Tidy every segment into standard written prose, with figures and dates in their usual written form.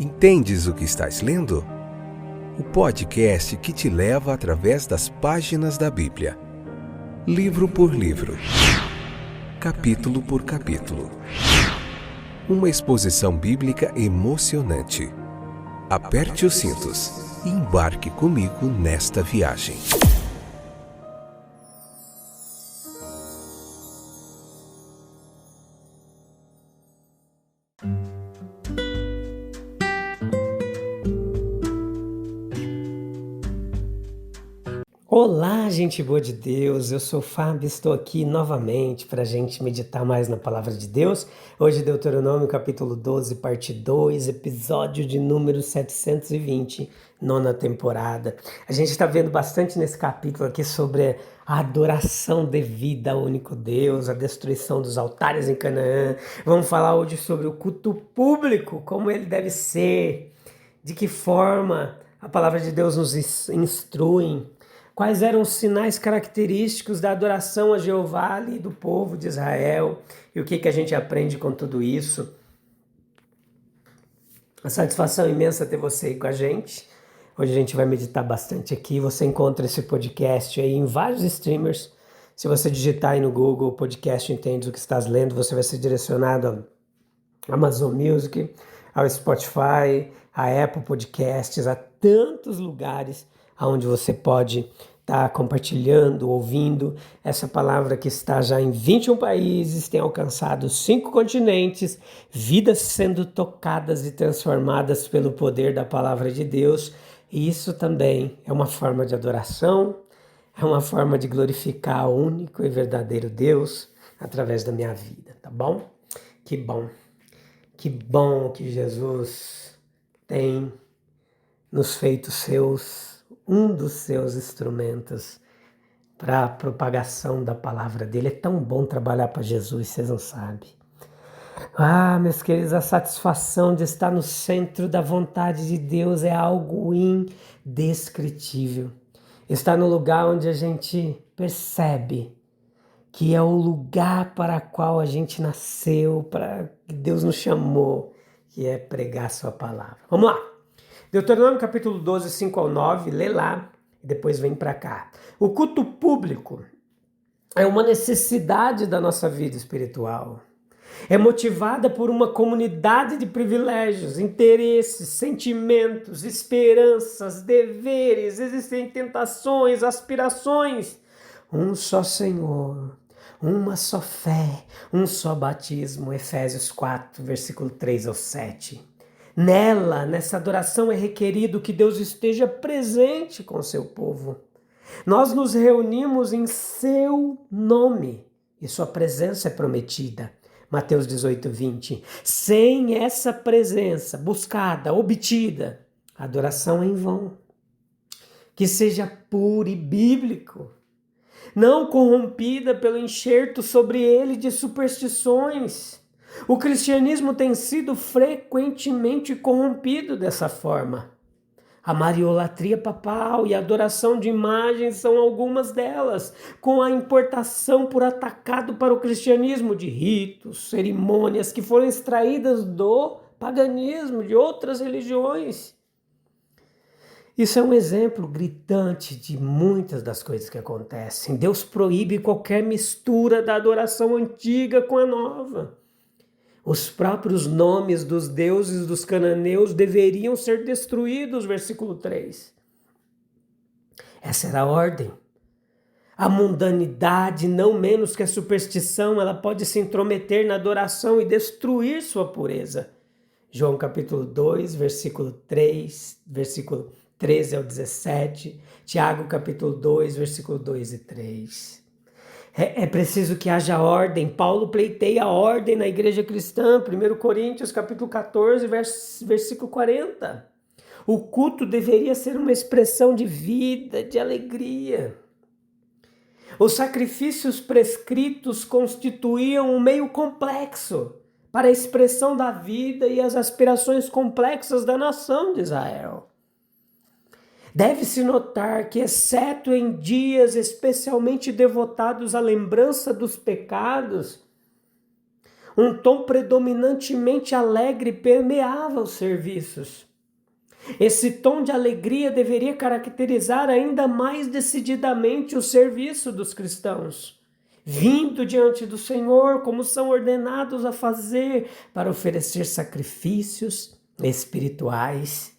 Entendes o que estás lendo? O podcast que te leva através das páginas da Bíblia, livro por livro, capítulo por capítulo. Uma exposição bíblica emocionante. Aperte os cintos e embarque comigo nesta viagem. Olá, gente boa de Deus, eu sou o Fábio, estou aqui novamente para a gente meditar mais na Palavra de Deus. Hoje Deuteronômio capítulo 12, parte 2, episódio de número 720, nona temporada. A gente está vendo bastante nesse capítulo aqui sobre a adoração devida ao único Deus, a destruição dos altares em Canaã. Vamos falar hoje sobre o culto público, como ele deve ser, de que forma a Palavra de Deus nos instrui. Quais eram os sinais característicos da adoração a Jeová ali do povo de Israel? E o que a gente aprende com tudo isso? A satisfação imensa ter você aí com a gente. Hoje a gente vai meditar bastante aqui. Você encontra esse podcast aí em vários streamers. Se você digitar aí no Google podcast Entendes o que estás lendo, você vai ser direcionado ao Amazon Music, ao Spotify, à Apple Podcasts, a tantos lugares onde você pode estar compartilhando, ouvindo essa palavra que está já em 21 países, tem alcançado 5 continentes, vidas sendo tocadas e transformadas pelo poder da palavra de Deus. E isso também é uma forma de adoração, é uma forma de glorificar o único e verdadeiro Deus através da minha vida, tá bom? Que bom que Jesus tem nos feito um dos seus instrumentos para a propagação da palavra dele. É tão bom trabalhar para Jesus, vocês não sabem. Meus queridos, a satisfação de estar no centro da vontade de Deus é algo indescritível. Estar no lugar onde a gente percebe que é o lugar para o qual a gente nasceu, para que Deus nos chamou, que é pregar a sua palavra. Vamos lá! Deuteronômio capítulo 12, 5 ao 9, lê lá e depois vem para cá. O culto público é uma necessidade da nossa vida espiritual. É motivada por uma comunidade de privilégios, interesses, sentimentos, esperanças, deveres, existem tentações, aspirações. Um só Senhor, uma só fé, um só batismo. Efésios 4, versículo 3 ao 7. Nessa adoração é requerido que Deus esteja presente com o seu povo. Nós nos reunimos em seu nome e sua presença é prometida. Mateus 18, 20. Sem essa presença buscada, obtida, a adoração é em vão. Que seja puro e bíblico, não corrompida pelo enxerto sobre ele de superstições. O cristianismo tem sido frequentemente corrompido dessa forma. A mariolatria papal e a adoração de imagens são algumas delas, com a importação por atacado para o cristianismo de ritos, cerimônias que foram extraídas do paganismo, de outras religiões. Isso é um exemplo gritante de muitas das coisas que acontecem. Deus proíbe qualquer mistura da adoração antiga com a nova. Os próprios nomes dos deuses dos cananeus deveriam ser destruídos, versículo 3. Essa era a ordem. A mundanidade, não menos que a superstição, ela pode se intrometer na adoração e destruir sua pureza. João capítulo 2, versículo 3, versículo 13 ao 17. Tiago capítulo 2, versículo 2 e 3. É preciso que haja ordem. Paulo pleiteia a ordem na igreja cristã, 1 Coríntios capítulo 14, versículo 40. O culto deveria ser uma expressão de vida, de alegria. Os sacrifícios prescritos constituíam um meio complexo para a expressão da vida e as aspirações complexas da nação de Israel. Deve-se notar que, exceto em dias especialmente devotados à lembrança dos pecados, Um tom predominantemente alegre permeava os serviços. Esse tom de alegria deveria caracterizar ainda mais decididamente o serviço dos cristãos, vindo diante do Senhor como são ordenados a fazer para oferecer sacrifícios espirituais.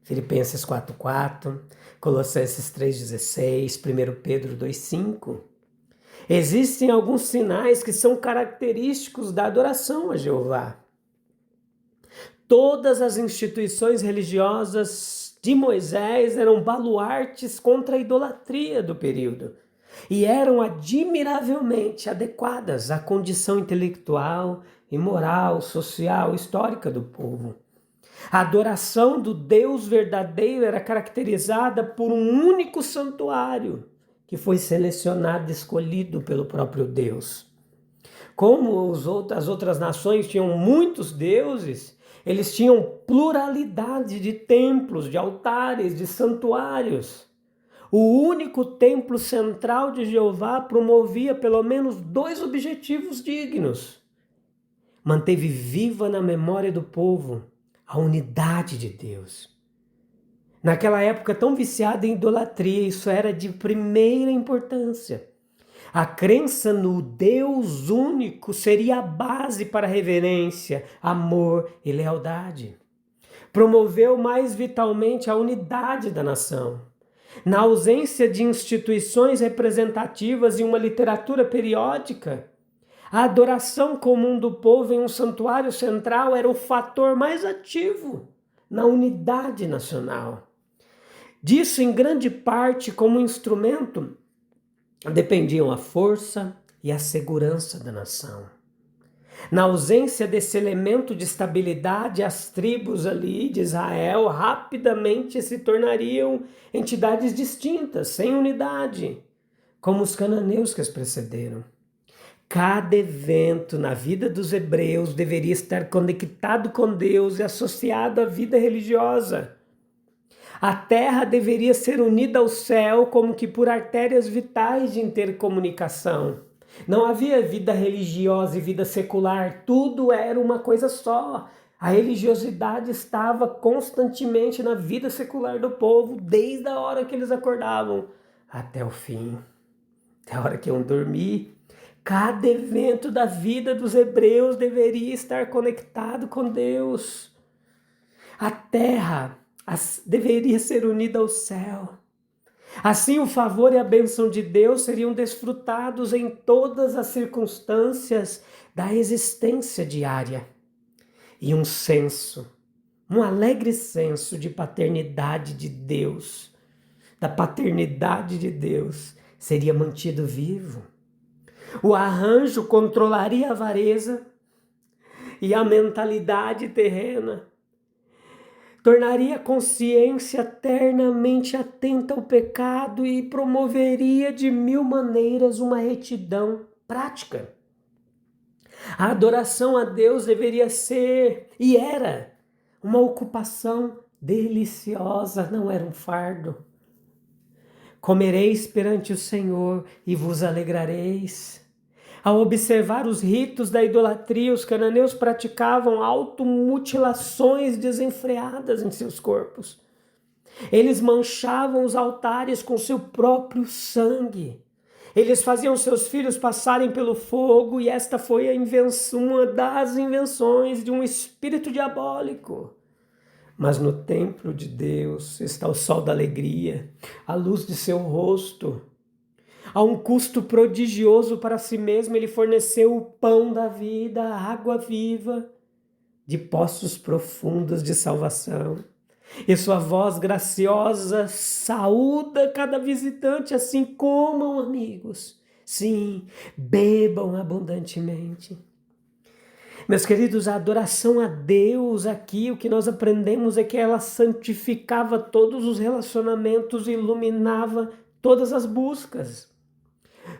Filipenses 4:4, Colossenses 3:16, 1 Pedro 2:5. Existem alguns sinais que são característicos da adoração a Jeová. Todas as instituições religiosas de Moisés eram baluartes contra a idolatria do período e eram admiravelmente adequadas à condição intelectual e moral, social, histórica do povo. A adoração do Deus verdadeiro era caracterizada por um único santuário que foi selecionado e escolhido pelo próprio Deus. Como as outras nações tinham muitos deuses, eles tinham pluralidade de templos, de altares, de santuários. O único templo central de Jeová promovia pelo menos 2 objetivos dignos. Manteve viva na memória do povo a unidade de Deus. Naquela época tão viciada em idolatria, isso era de primeira importância. A crença no Deus único seria a base para reverência, amor e lealdade. Promoveu mais vitalmente a unidade da nação. Na ausência de instituições representativas e uma literatura periódica, a adoração comum do povo em um santuário central era o fator mais ativo na unidade nacional. Disso, em grande parte, como instrumento, dependiam a força e a segurança da nação. Na ausência desse elemento de estabilidade, as tribos ali de Israel rapidamente se tornariam entidades distintas, sem unidade, como os cananeus que as precederam. Cada evento na vida dos hebreus deveria estar conectado com Deus e associado à vida religiosa. A terra deveria ser unida ao céu como que por artérias vitais de intercomunicação. Não havia vida religiosa e vida secular, tudo era uma coisa só. A religiosidade estava constantemente na vida secular do povo, desde a hora que eles acordavam até o fim, até a hora que iam dormir. Cada evento da vida dos hebreus deveria estar conectado com Deus. A terra deveria ser unida ao céu. Assim, o favor e a bênção de Deus seriam desfrutados em todas as circunstâncias da existência diária. E um alegre senso de paternidade de Deus, da paternidade de Deus, seria mantido vivo. O arranjo controlaria a avareza e a mentalidade terrena. Tornaria a consciência eternamente atenta ao pecado e promoveria de 1000 maneiras uma retidão prática. A adoração a Deus deveria ser, e era, uma ocupação deliciosa, não era um fardo. Comereis perante o Senhor e vos alegrareis. Ao observar os ritos da idolatria, os cananeus praticavam automutilações desenfreadas em seus corpos. Eles manchavam os altares com seu próprio sangue. Eles faziam seus filhos passarem pelo fogo, e esta foi uma das invenções de um espírito diabólico. Mas no templo de Deus está o sol da alegria, a luz de seu rosto. A um custo prodigioso para si mesmo, ele forneceu o pão da vida, a água viva, de poços profundos de salvação. E sua voz graciosa saúda cada visitante, assim: comam, amigos. Sim, bebam abundantemente. Meus queridos, a adoração a Deus aqui, o que nós aprendemos é que ela santificava todos os relacionamentos e iluminava todas as buscas.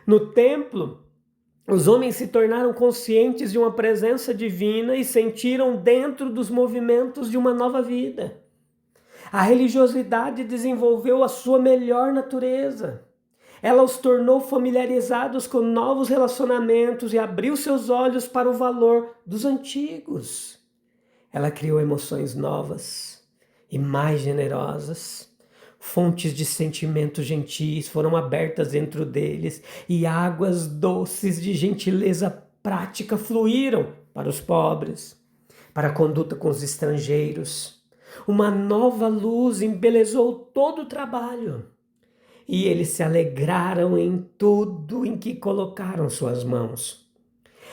No templo, os homens se tornaram conscientes de uma presença divina e sentiram dentro dos movimentos de uma nova vida. A religiosidade desenvolveu a sua melhor natureza. Ela os tornou familiarizados com novos relacionamentos e abriu seus olhos para o valor dos antigos. Ela criou emoções novas e mais generosas. Fontes de sentimentos gentis foram abertas dentro deles e águas doces de gentileza prática fluíram para os pobres, para a conduta com os estrangeiros. Uma nova luz embelezou todo o trabalho e eles se alegraram em tudo em que colocaram suas mãos.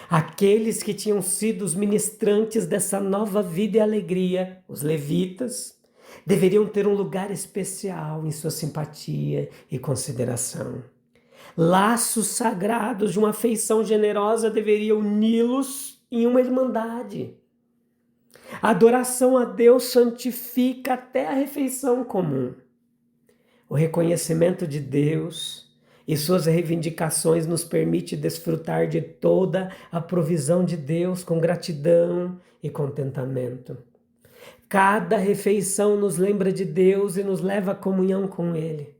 Aqueles que tinham sido os ministrantes dessa nova vida e alegria, os levitas, deveriam ter um lugar especial em sua simpatia e consideração. Laços sagrados de uma afeição generosa deveriam uni-los em uma irmandade. A adoração a Deus santifica até a refeição comum. O reconhecimento de Deus e suas reivindicações nos permite desfrutar de toda a provisão de Deus com gratidão e contentamento. Cada refeição nos lembra de Deus e nos leva à comunhão com Ele.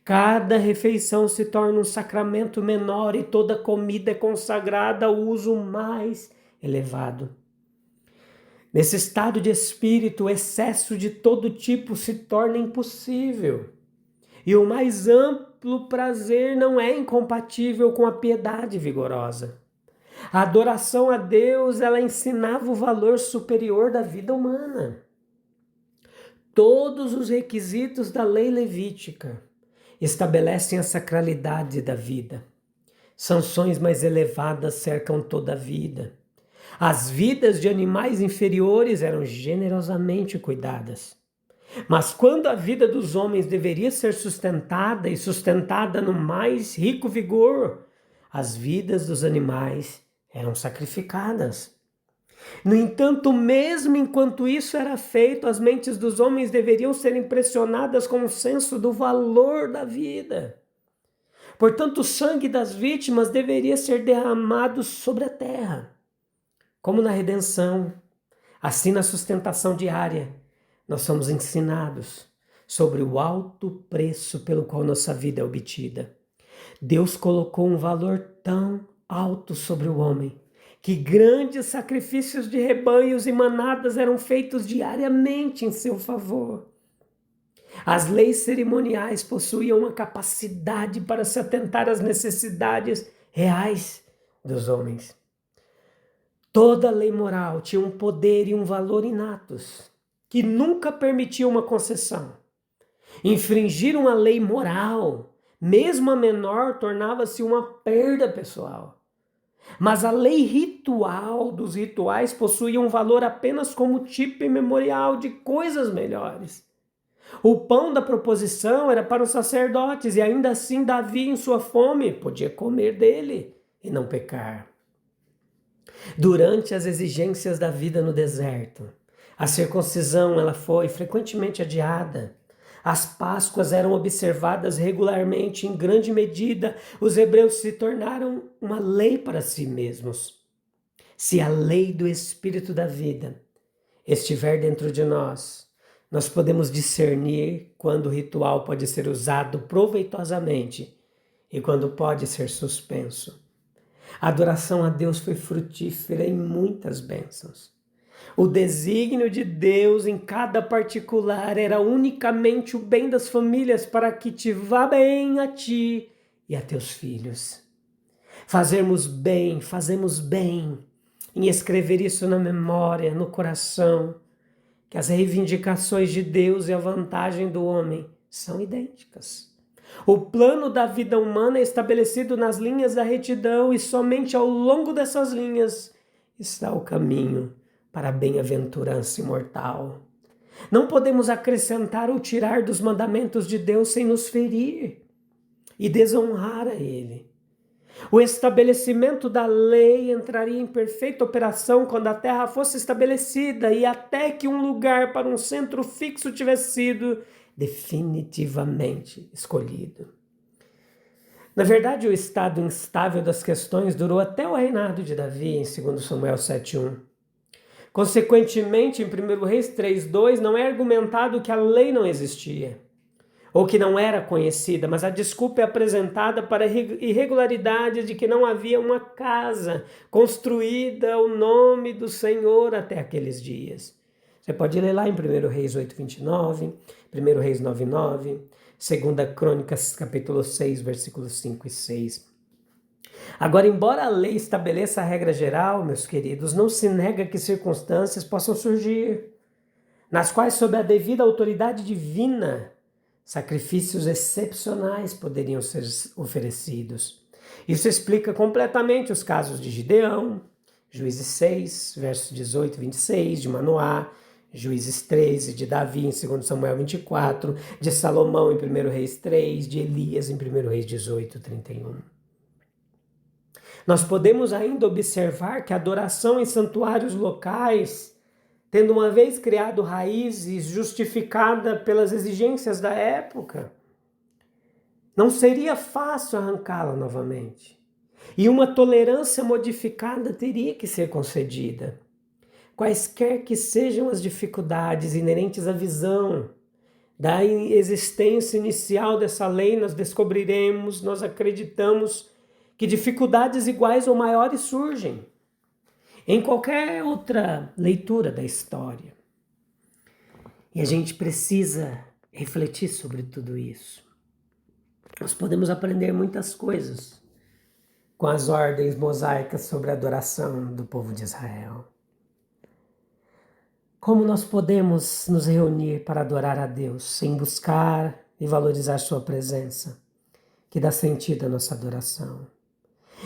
Cada refeição se torna um sacramento menor e toda comida é consagrada ao uso mais elevado. Nesse estado de espírito, o excesso de todo tipo se torna impossível. E o mais amplo prazer não é incompatível com a piedade vigorosa. A adoração a Deus, ela ensinava o valor superior da vida humana. Todos os requisitos da lei levítica estabelecem a sacralidade da vida. Sanções mais elevadas cercam toda a vida. As vidas de animais inferiores eram generosamente cuidadas. Mas quando a vida dos homens deveria ser sustentada e sustentada no mais rico vigor, as vidas dos animais eram sacrificadas. No entanto, mesmo enquanto isso era feito, as mentes dos homens deveriam ser impressionadas com o senso do valor da vida. Portanto, o sangue das vítimas deveria ser derramado sobre a terra. Como na redenção, assim na sustentação diária, nós somos ensinados sobre o alto preço pelo qual nossa vida é obtida. Deus colocou um valor tão alto sobre o homem que grandes sacrifícios de rebanhos e manadas eram feitos diariamente em seu favor. As leis cerimoniais possuíam uma capacidade para se atentar às necessidades reais dos homens. Toda lei moral tinha um poder e um valor inatos, que nunca permitiam uma concessão. Infringir uma lei moral, mesmo a menor, tornava-se uma perda pessoal. Mas a lei ritual dos rituais possuía um valor apenas como tipo e memorial de coisas melhores. O pão da proposição era para os sacerdotes e ainda assim Davi, em sua fome, podia comer dele e não pecar. Durante as exigências da vida no deserto, a circuncisão ela foi frequentemente adiada. As Páscoas eram observadas regularmente. Em grande medida, os hebreus se tornaram uma lei para si mesmos. Se a lei do Espírito da vida estiver dentro de nós podemos discernir quando o ritual pode ser usado proveitosamente e quando pode ser suspenso. A adoração a Deus foi frutífera em muitas bênçãos. O desígnio de Deus em cada particular era unicamente o bem das famílias para que te vá bem a ti e a teus filhos. Fazemos bem em escrever isso na memória, no coração, que as reivindicações de Deus e a vantagem do homem são idênticas. O plano da vida humana é estabelecido nas linhas da retidão e somente ao longo dessas linhas está o caminho para a bem-aventurança imortal. Não podemos acrescentar ou tirar dos mandamentos de Deus sem nos ferir e desonrar a Ele. O estabelecimento da lei entraria em perfeita operação quando a terra fosse estabelecida e até que um lugar para um centro fixo tivesse sido definitivamente escolhido. Na verdade, o estado instável das questões durou até o reinado de Davi, em 2 Samuel 7:1. Consequentemente, em 1 Reis 3:2, não é argumentado que a lei não existia. ou que não era conhecida, mas a desculpa é apresentada para a irregularidade de que não havia uma casa construída ao nome do Senhor até aqueles dias. Você pode ler lá em 1 Reis 8:29, 1 Reis 9:9, 2 Crônicas capítulo 6, versículos 5 e 6. Agora, embora a lei estabeleça a regra geral, meus queridos, não se nega que circunstâncias possam surgir, nas quais, sob a devida autoridade divina, sacrifícios excepcionais poderiam ser oferecidos. Isso explica completamente os casos de Gideão, Juízes 6, versos 18 e 26, de Manoá, Juízes 13, de Davi em 2 Samuel 24, de Salomão em 1 Reis 3, de Elias em 1 Reis 18, 31. Nós podemos ainda observar que a adoração em santuários locais, tendo uma vez criado raízes justificada pelas exigências da época, não seria fácil arrancá-la novamente. E uma tolerância modificada teria que ser concedida. Quaisquer que sejam as dificuldades inerentes à visão da existência inicial dessa lei, nós descobriremos, nós acreditamos que dificuldades iguais ou maiores surgem em qualquer outra leitura da história. E a gente precisa refletir sobre tudo isso. Nós podemos aprender muitas coisas com as ordens mosaicas sobre a adoração do povo de Israel. Como nós podemos nos reunir para adorar a Deus sem buscar e valorizar sua presença, que dá sentido à nossa adoração?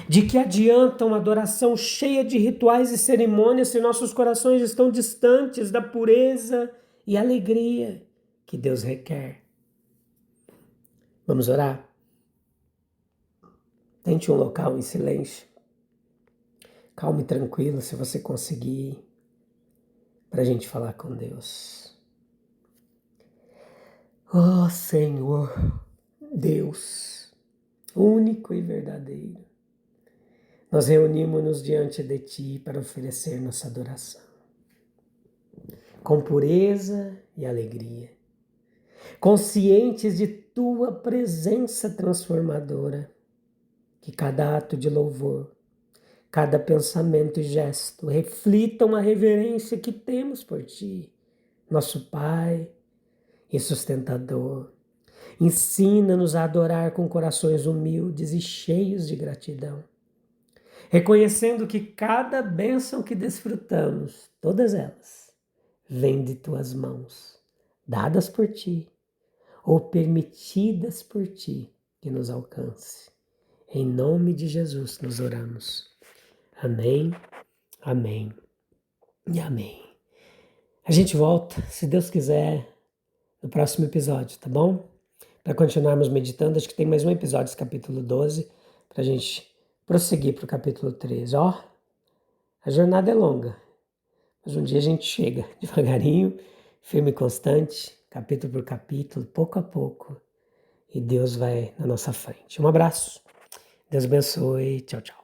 De que adianta uma adoração cheia de rituais e cerimônias se nossos corações estão distantes da pureza e alegria que Deus requer? Vamos orar? Tente um local em silêncio, calmo e tranquilo, se você conseguir, para a gente falar com Deus. Oh Senhor, Deus, único e verdadeiro, nós reunimos-nos diante de Ti para oferecer nossa adoração, com pureza e alegria, conscientes de Tua presença transformadora, que cada ato de louvor, cada pensamento e gesto reflitam a reverência que temos por Ti, nosso Pai e sustentador. Ensina-nos a adorar com corações humildes e cheios de gratidão, reconhecendo que cada bênção que desfrutamos, todas elas, vêm de Tuas mãos, dadas por Ti ou permitidas por Ti que nos alcance. Em nome de Jesus nos oramos. Amém, amém e amém. A gente volta, se Deus quiser, no próximo episódio, tá bom? Para continuarmos meditando, acho que tem mais um episódio desse capítulo 12, para a gente prosseguir para o capítulo 13. Ó, a jornada é longa, mas um dia a gente chega devagarinho, firme e constante, capítulo por capítulo, pouco a pouco, e Deus vai na nossa frente. Um abraço, Deus abençoe, tchau, tchau.